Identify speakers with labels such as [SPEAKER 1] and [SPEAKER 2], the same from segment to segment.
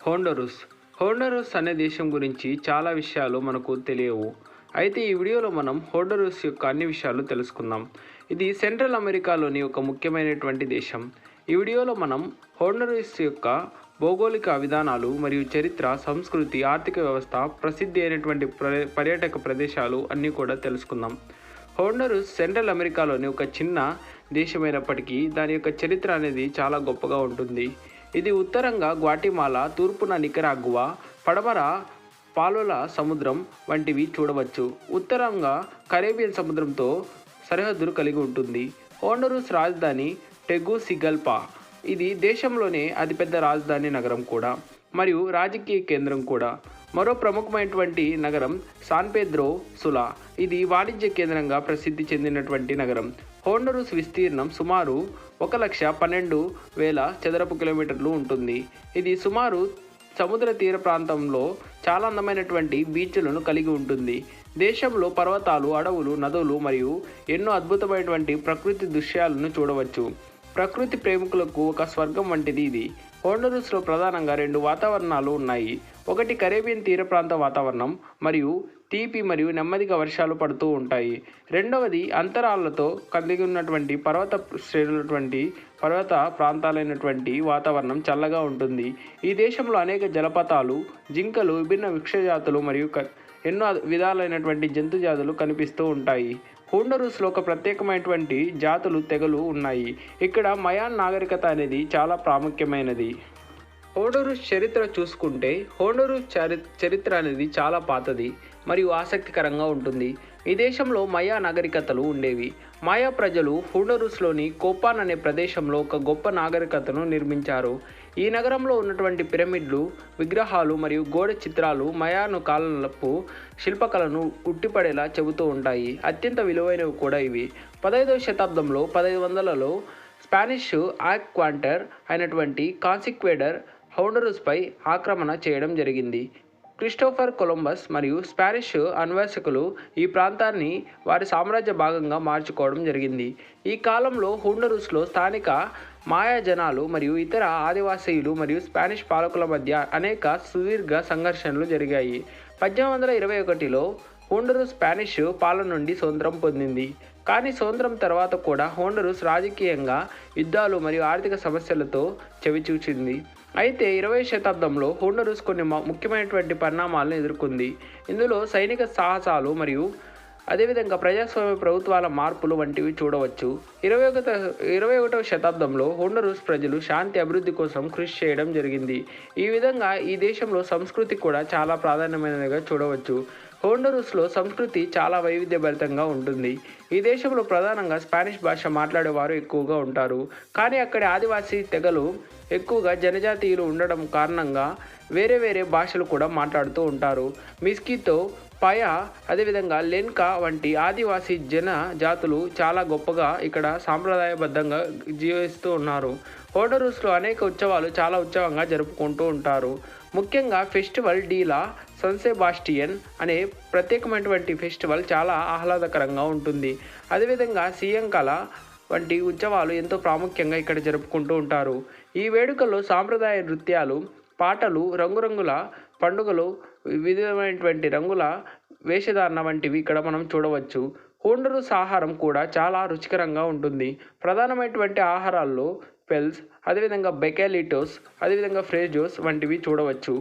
[SPEAKER 1] Honduras Honduras అనే దేశం గురించి చాలా విషయాలు మనకు తెలియవు. అయితే ఈ వీడియోలో మనం హోండరస్ యొక్క అన్ని విషయాలు తెలుసుకుందాం. ఇది సెంట్రల్ అమెరికాలోని ఒక ముఖ్యమైనటువంటి దేశం. ఈ వీడియోలో మనం హోండరస్ యొక్క భౌగోళిక విధానాలు మరియు చరిత్ర, సంస్కృతి, ఆర్థిక వ్యవస్థ, ప్రసిద్ధి అయినటువంటి పర్యాటక ప్రదేశాలు అన్నీ కూడా తెలుసుకుందాం. హోండరస్ సెంట్రల్ అమెరికాలోని ఒక చిన్న దేశమైనప్పటికీ దాని యొక్క చరిత్ర అనేది చాలా గొప్పగా ఉంటుంది. ఇది ఉత్తరంగా గ్వాటిమాలా, తూర్పున నికరాగ్వా, పడమర పాలుల సముద్రం వంటివి చూడవచ్చు. ఉత్తరంగా కరేబియన్ సముద్రంతో సరిహద్దులు కలిగి ఉంటుంది. హోండరస్ రాజధాని టెగుసిగల్పా. ఇది దేశంలోనే అతిపెద్ద రాజధాని నగరం కూడా మరియు రాజకీయ కేంద్రం కూడా. మరో ప్రముఖమైనటువంటి నగరం సాన్ పెద్రో సులా. ఇది వాణిజ్య కేంద్రంగా ప్రసిద్ధి చెందినటువంటి నగరం. హోండరస్ విస్తీర్ణం సుమారు 1,12,000 చదరపు కిలోమీటర్లు ఉంటుంది. ఇది సుమారు సముద్ర తీర ప్రాంతంలో చాలా అందమైనటువంటి బీచ్లను కలిగి ఉంటుంది. దేశంలో పర్వతాలు, అడవులు, నదులు మరియు ఎన్నో అద్భుతమైనటువంటి ప్రకృతి దృశ్యాలను చూడవచ్చు. ప్రకృతి ప్రేమికులకు ఒక స్వర్గం వంటిది ఇది. హోండరస్లో ప్రధానంగా 2 వాతావరణాలు ఉన్నాయి. ఒకటి కరేబియన్ తీర ప్రాంత వాతావరణం మరియు తీపి మరియు నెమ్మదిగా వర్షాలు పడుతూ ఉంటాయి. రెండవది అంతరాలతో కలిగి ఉన్నటువంటి పర్వత ప్రాంతాలైనటువంటి వాతావరణం చల్లగా ఉంటుంది. ఈ దేశంలో అనేక జలపాతాలు, జింకలు, విభిన్న వృక్షజాతులు మరియు ఎన్నో విధాలైనటువంటి జంతు జాతులు కనిపిస్తూ ఉంటాయి. హోండరస్లో ఒక ప్రత్యేకమైనటువంటి జాతులు, తెగలు ఉన్నాయి. ఇక్కడ మయాన్ నాగరికత అనేది చాలా ప్రాముఖ్యమైనది. హోండరస్ చరిత్ర చూసుకుంటే హోండరస్ చరిత్ర అనేది చాలా పాతది మరియు ఆసక్తికరంగా ఉంటుంది. ఈ దేశంలో మయా నాగరికతలు ఉండేవి. మాయా ప్రజలు హోండరస్లోని కోపాన్ అనే ప్రదేశంలో ఒక గొప్ప నాగరికతను నిర్మించారు. ఈ నగరంలో ఉన్నటువంటి పిరమిడ్లు, విగ్రహాలు మరియు గోడ చిత్రాలు మయాను కాలపు శిల్పకళను ఉట్టిపడేలా చెబుతూ ఉంటాయి. అత్యంత విలువైనవి కూడా ఇవి. 15వ శతాబ్దంలో 1500లలో స్పానిష్ ఆక్వాంటర్ అయినటువంటి కాన్సిక్వేడర్ హోండరస్పై ఆక్రమణ చేయడం జరిగింది. క్రిస్టోఫర్ కొలంబస్ మరియు స్పానిష్ అన్వేషకులు ఈ ప్రాంతాన్ని వారి సామ్రాజ్య భాగంగా మార్చుకోవడం జరిగింది. ఈ కాలంలో హోండరస్లో స్థానిక మాయా జనాలు మరియు ఇతర ఆదివాసీయులు మరియు స్పానిష్ పాలకుల మధ్య అనేక సుదీర్ఘ సంఘర్షణలు జరిగాయి. 1821లో హోండరస్ స్పానిష్ పాలన నుండి స్వతంత్రం పొందింది. కానీ స్వతంత్రం తర్వాత కూడా హోండరస్ రాజకీయంగా యుద్ధాలు మరియు ఆర్థిక సమస్యలతో చవిచూసింది. అయితే 20వ శతాబ్దంలో హోండరస్ కొన్ని ముఖ్యమైనటువంటి పరిణామాలను ఎదుర్కొంది. ఇందులో సైనిక సాహసాలు మరియు అదేవిధంగా ప్రజాస్వామ్య ప్రభుత్వాల మార్పులు వంటివి చూడవచ్చు. 21వ శతాబ్దంలో హోండరస్ ప్రజలు శాంతి, అభివృద్ధి కోసం కృషి చేయడం జరిగింది. ఈ విధంగా ఈ దేశంలో సంస్కృతి కూడా చాలా ప్రాధాన్యమైనదిగా చూడవచ్చు. హోండరస్లో సంస్కృతి చాలా వైవిధ్యభరితంగా ఉంటుంది. ఈ దేశంలో ప్రధానంగా స్పానిష్ భాష మాట్లాడేవారు ఎక్కువగా ఉంటారు. కానీ అక్కడి ఆదివాసీ తెగలు ఎక్కువగా జనజాతీయులు ఉండడం కారణంగా వేరే భాషలు కూడా మాట్లాడుతూ ఉంటారు. మిస్కితో, పయా, అదేవిధంగా లెన్కా వంటి ఆదివాసీ జన జాతులు చాలా గొప్పగా ఇక్కడ సాంప్రదాయబద్ధంగా జీవిస్తూ ఉన్నారు. హోండరస్లో అనేక ఉత్సవాలు చాలా ఉత్సవంగా జరుపుకుంటూ ఉంటారు. ముఖ్యంగా festival de la San Sebastian అనే ప్రత్యేకమైనటువంటి ఫెస్టివల్ చాలా ఆహ్లాదకరంగా ఉంటుంది. అదేవిధంగా సియంకల వంటి ఉత్సవాలు ఎంతో ప్రాముఖ్యంగా ఇక్కడ జరుపుకుంటూ ఉంటారు. ఈ వేడుకల్లో సాంప్రదాయ నృత్యాలు, పాటలు, రంగురంగుల పండుగలు, వివిధమైనటువంటి రంగుల వేషధారణ వంటివి ఇక్కడ మనం చూడవచ్చు. హోండరస్ ఆహారం కూడా చాలా రుచికరంగా ఉంటుంది. ప్రధానమైనటువంటి ఆహారాల్లో పెల్స్, అదేవిధంగా బెకాలిటోస్, అదేవిధంగా ఫ్రేజోస్ వంటివి చూడవచ్చు.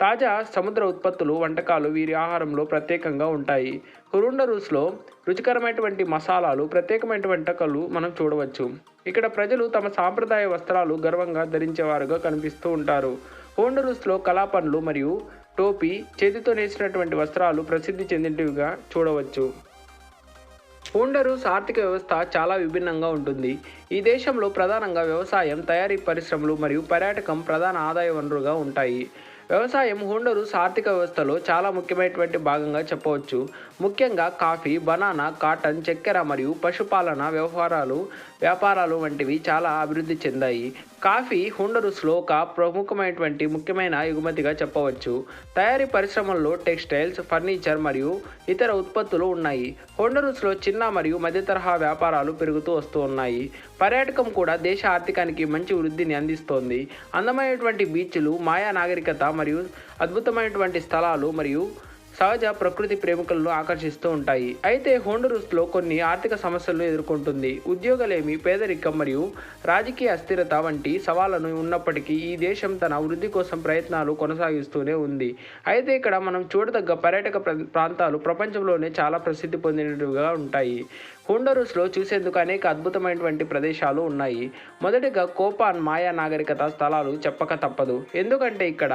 [SPEAKER 1] తాజా సముద్ర ఉత్పత్తులు, వంటకాలు వీరి ఆహారంలో ప్రత్యేకంగా ఉంటాయి. హోండరస్లో రుచికరమైనటువంటి మసాలాలు, ప్రత్యేకమైన వంటకాలు మనం చూడవచ్చు. ఇక్కడ ప్రజలు తమ సాంప్రదాయ వస్త్రాలు గర్వంగా ధరించేవారుగా కనిపిస్తూ ఉంటారు. హోండరస్లో కలాపన్లు మరియు టోపీ, చేతితో నేసినటువంటి వస్త్రాలు ప్రసిద్ధి చెందినవిగా చూడవచ్చు. హోండరస్ ఆర్థిక వ్యవస్థ చాలా విభిన్నంగా ఉంటుంది. ఈ దేశంలో ప్రధానంగా వ్యవసాయం, తయారీ పరిశ్రమలు మరియు పర్యాటకం ప్రధాన ఆదాయ వనరుగా ఉంటాయి. వ్యవసాయం హోండరస్ ఆర్థిక వ్యవస్థలో చాలా ముఖ్యమైనటువంటి భాగంగా చెప్పవచ్చు. ముఖ్యంగా కాఫీ, బనానా, కాటన్, చక్కెర మరియు పశుపాలన వ్యాపారాలు వంటివి చాలా అభివృద్ధి చెందాయి. కాఫీ హోండరస్లో ఒక ప్రముఖమైనటువంటి ముఖ్యమైన ఎగుమతిగా చెప్పవచ్చు. తయారీ పరిశ్రమల్లో టెక్స్టైల్స్, ఫర్నిచర్ మరియు ఇతర ఉత్పత్తులు ఉన్నాయి. హోండరస్లో చిన్న మరియు మధ్య తరహా వ్యాపారాలు పెరుగుతూ వస్తూ ఉన్నాయి. పర్యాటకం కూడా దేశ ఆర్థికానికి మంచి వృద్ధిని అందిస్తోంది. అందమైనటువంటి బీచ్లు, మాయా నాగరికత మరియు అద్భుతమైనటువంటి స్థలాలు మరియు సహజ ప్రకృతి ప్రేమికులను ఆకర్షిస్తూ ఉంటాయి. అయితే హోండరస్లో కొన్ని ఆర్థిక సమస్యలను ఎదుర్కొంటుంది. ఉద్యోగలేమి, పేదరికం మరియు రాజకీయ అస్థిరత వంటి సవాళ్లను ఉన్నప్పటికీ ఈ దేశం తన వృద్ధి కోసం ప్రయత్నాలు కొనసాగిస్తూనే ఉంది. అయితే ఇక్కడ మనం చూడదగ్గ పర్యాటక ప్రాంతాలు ప్రపంచంలోనే చాలా ప్రసిద్ధి పొందినవిగా ఉంటాయి. హోండరస్లో చూసేందుకు అనేక అద్భుతమైనటువంటి ప్రదేశాలు ఉన్నాయి. మొదటిగా కోపాన్ మాయా నాగరికత స్థలాలు చెప్పక తప్పదు. ఎందుకంటే ఇక్కడ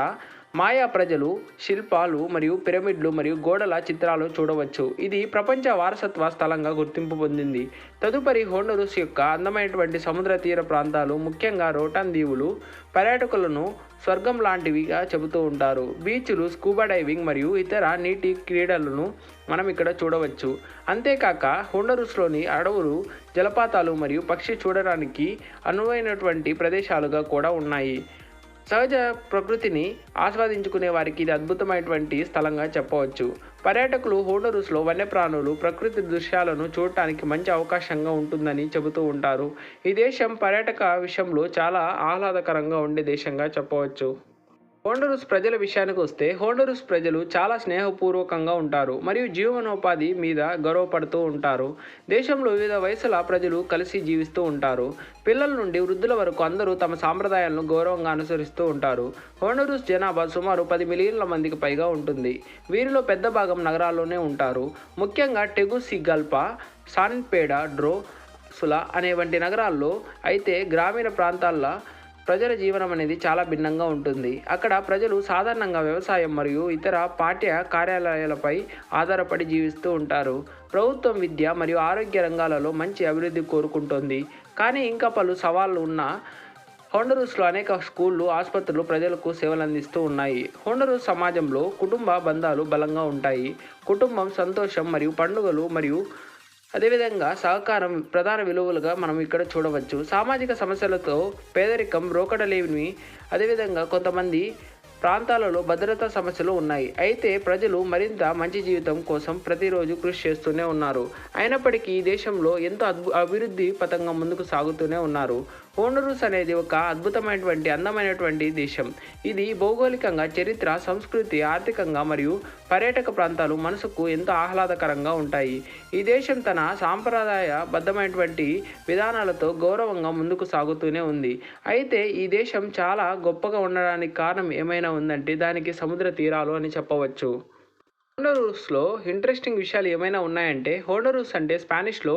[SPEAKER 1] మాయా ప్రజలు శిల్పాలు మరియు పిరమిడ్లు మరియు గోడల చిత్రాలు చూడవచ్చు. ఇది ప్రపంచ వారసత్వ స్థలంగా గుర్తింపు పొందింది. తదుపరి హోండరస్ యొక్క అందమైనటువంటి సముద్ర తీర ప్రాంతాలు, ముఖ్యంగా రోటాన్ దీవులు పర్యాటకులను స్వర్గం లాంటివిగా చెబుతూ ఉంటారు. బీచ్లు, స్కూబా డైవింగ్ మరియు ఇతర నీటి క్రీడలను మనం ఇక్కడ చూడవచ్చు. అంతేకాక హోండరస్లోని అడవులు, జలపాతాలు మరియు పక్షి చూడడానికి అనువైనటువంటి ప్రదేశాలుగా కూడా ఉన్నాయి. సహజ ప్రకృతిని ఆస్వాదించుకునే వారికి ఇది అద్భుతమైనటువంటి స్థలంగా చెప్పవచ్చు. పర్యాటకులు హోండరస్లో వన్యప్రాణులు, ప్రకృతి దృశ్యాలను చూడటానికి మంచి అవకాశంగా ఉంటుందని చెబుతూ ఉంటారు. ఈ దేశం పర్యాటక విషయంలో చాలా ఆహ్లాదకరంగా ఉండే దేశంగా చెప్పవచ్చు. హోండరస్ ప్రజల విషయానికి వస్తే హోండరస్ ప్రజలు చాలా స్నేహపూర్వకంగా ఉంటారు మరియు జీవనోపాధి మీద గర్వపడుతూ ఉంటారు. దేశంలో వివిధ వయసుల ప్రజలు కలిసి జీవిస్తూ ఉంటారు. పిల్లల నుండి వృద్ధుల వరకు అందరూ తమ సాంప్రదాయాలను గౌరవంగా అనుసరిస్తూ ఉంటారు. హోండరస్ జనాభా సుమారు 10 మిలియన్ల మందికి పైగా ఉంటుంది. వీరిలో పెద్ద భాగం నగరాల్లోనే ఉంటారు. ముఖ్యంగా టెగుసిగల్పా, సాన్ పెడ్రో సులా అనే వంటి నగరాల్లో. అయితే గ్రామీణ ప్రాంతాల్లో ప్రజల జీవనం అనేది చాలా భిన్నంగా ఉంటుంది. అక్కడ ప్రజలు సాధారణంగా వ్యవసాయం మరియు ఇతర పాఠ్య కార్యాలయాలపై ఆధారపడి జీవిస్తూ ఉంటారు. ప్రభుత్వం విద్య మరియు ఆరోగ్య రంగాలలో మంచి అభివృద్ధి కోరుకుంటోంది. కానీ ఇంకా పలు సవాళ్లు ఉన్న హోండరస్లో అనేక స్కూళ్ళు, ఆసుపత్రులు ప్రజలకు సేవలు అందిస్తూ ఉన్నాయి. హోండరస్ సమాజంలో కుటుంబ బంధాలు బలంగా ఉంటాయి. కుటుంబం, సంతోషం మరియు పండుగలు మరియు అదేవిధంగా సహకారం ప్రధాన విలువలుగా మనం ఇక్కడ చూడవచ్చు. సామాజిక సమస్యలతో పేదరికం, రోకడలేమి, అదేవిధంగా కొంతమంది ప్రాంతాలలో భద్రతా సమస్యలు ఉన్నాయి. అయితే ప్రజలు మరింత మంచి జీవితం కోసం ప్రతిరోజు కృషి చేస్తూనే ఉన్నారు. అయినప్పటికీ ఈ దేశంలో ఎంతో అభివృద్ధి పథంగా ముందుకు సాగుతూనే ఉన్నారు. హోండరస్ అనేది ఒక అద్భుతమైనటువంటి అందమైనటువంటి దేశం. ఇది భౌగోళికంగా, చరిత్ర, సంస్కృతి, ఆర్థికంగా మరియు పర్యాటక ప్రాంతాలు మనసుకు ఎంతో ఆహ్లాదకరంగా ఉంటాయి. ఈ దేశం తన సాంప్రదాయబద్ధమైనటువంటి విధానాలతో గౌరవంగా ముందుకు సాగుతూనే ఉంది. అయితే ఈ దేశం చాలా గొప్పగా ఉండడానికి కారణం ఏమైనా ఉందంటే దానికి సముద్ర తీరాలు అని చెప్పవచ్చు. హోండరస్లో ఇంట్రెస్టింగ్ విషయాలు ఏమైనా ఉన్నాయంటే హోండరస్ అంటే స్పానిష్లో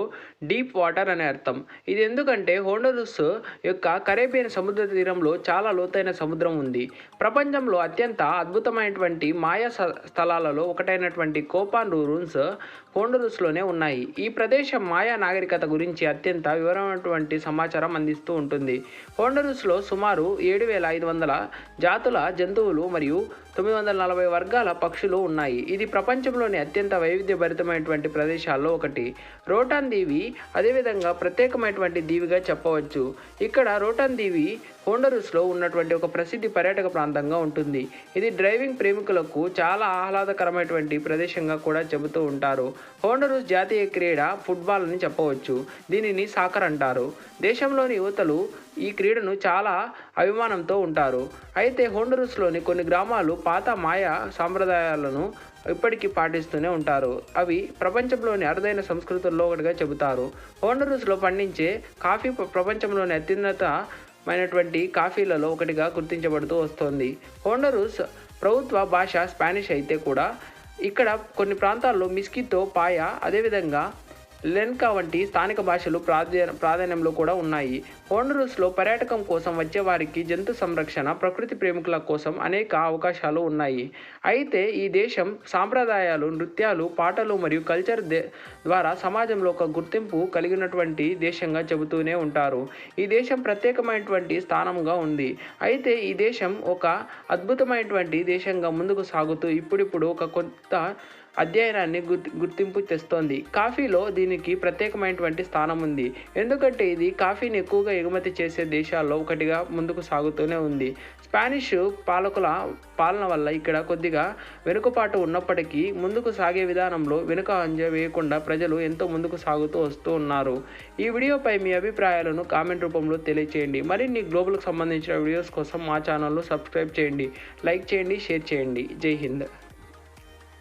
[SPEAKER 1] డీప్ వాటర్ అనే అర్థం. ఇది ఎందుకంటే హోండరస్ యొక్క కరేబియన్ సముద్ర తీరంలో చాలా లోతైన సముద్రం ఉంది. ప్రపంచంలో అత్యంత అద్భుతమైనటువంటి మాయా స్థలాలలో ఒకటైనటువంటి కోపాన్ రూన్స్ హోండరస్లోనే ఉన్నాయి. ఈ ప్రదేశం మాయా నాగరికత గురించి అత్యంత వివరమైనటువంటి సమాచారం అందిస్తూ ఉంటుంది. హోండరస్లో సుమారు 7,500 జాతుల జంతువులు మరియు 940 వర్గాల పక్షులు ఉన్నాయి. ఇది ప్రపంచంలోని అత్యంత వైవిధ్యభరితమైనటువంటి ప్రదేశాల్లో ఒకటి. రోటాన్ దీవి అదేవిధంగా ప్రత్యేకమైనటువంటి దీవిగా చెప్పవచ్చు. ఇక్కడ రోటాన్ దీవి హోండరస్లో ఉన్నటువంటి ఒక ప్రసిద్ధి పర్యాటక ప్రాంతంగా ఉంటుంది. ఇది డ్రైవింగ్ ప్రేమికులకు చాలా ఆహ్లాదకరమైనటువంటి ప్రదేశంగా కూడా చెబుతూ ఉంటారు. హోండరస్ జాతీయ క్రీడ ఫుట్బాల్ అని చెప్పవచ్చు. దీనిని సాకర్ అంటారు. దేశంలోని యువతలు ఈ క్రీడను చాలా అభిమానంతో ఉంటారు. అయితే హోండరస్లోని కొన్ని గ్రామాలు పాత మాయా సాంప్రదాయాలను ఇప్పటికీ పాటిస్తూనే ఉంటారు. అవి ప్రపంచంలోని అరుదైన సంస్కృతుల్లో ఒకటిగా చెబుతారు. హోండరస్లో పండించే కాఫీ ప్రపంచంలోని అత్యున్నతమైనటువంటి కాఫీలలో ఒకటిగా గుర్తించబడుతూ వస్తోంది. హోండరస్ ప్రభుత్వ భాష స్పానిష్ అయితే కూడా ఇక్కడ కొన్ని ప్రాంతాల్లో మిస్కితో, పాయా, అదేవిధంగా లెన్కా వంటి స్థానిక భాషలు ప్రాధాన్యంలో కూడా ఉన్నాయి. హోండరస్లో పర్యాటకం కోసం వచ్చేవారికి జంతు సంరక్షణ, ప్రకృతి ప్రేమికుల కోసం అనేక అవకాశాలు ఉన్నాయి. అయితే ఈ దేశం సాంప్రదాయాలు, నృత్యాలు, పాటలు మరియు కల్చర్ ద్వారా సమాజంలో ఒక గుర్తింపు కలిగినటువంటి దేశంగా చెబుతూనే ఉంటారు. ఈ దేశం ప్రత్యేకమైనటువంటి స్థానంగా ఉంది. అయితే ఈ దేశం ఒక అద్భుతమైనటువంటి దేశంగా ముందుకు సాగుతూ ఇప్పుడిప్పుడు ఒక కొత్త అధ్యయనాన్ని గుర్తింపు తెస్తోంది. కాఫీలో దీనికి ప్రత్యేకమైనటువంటి స్థానం ఉంది. ఎందుకంటే ఇది కాఫీని ఎక్కువగా ఎగుమతి చేసే దేశాల్లో ఒకటిగా ముందుకు సాగుతూనే ఉంది. స్పానిష్ పాలకుల పాలన వల్ల ఇక్కడ కొద్దిగా వెనుకపాటు ఉన్నప్పటికీ ముందుకు సాగే విధానంలో వెనుక అంజ వేయకుండా ప్రజలు ఎంతో ముందుకు సాగుతూ వస్తూ ఉన్నారు. ఈ వీడియోపై మీ అభిప్రాయాలను కామెంట్ రూపంలో తెలియచేయండి. మరిన్ని గ్లోబల్కి సంబంధించిన వీడియోస్ కోసం మా ఛానల్ను సబ్స్క్రైబ్ చేయండి, లైక్ చేయండి, షేర్ చేయండి. జై హింద్.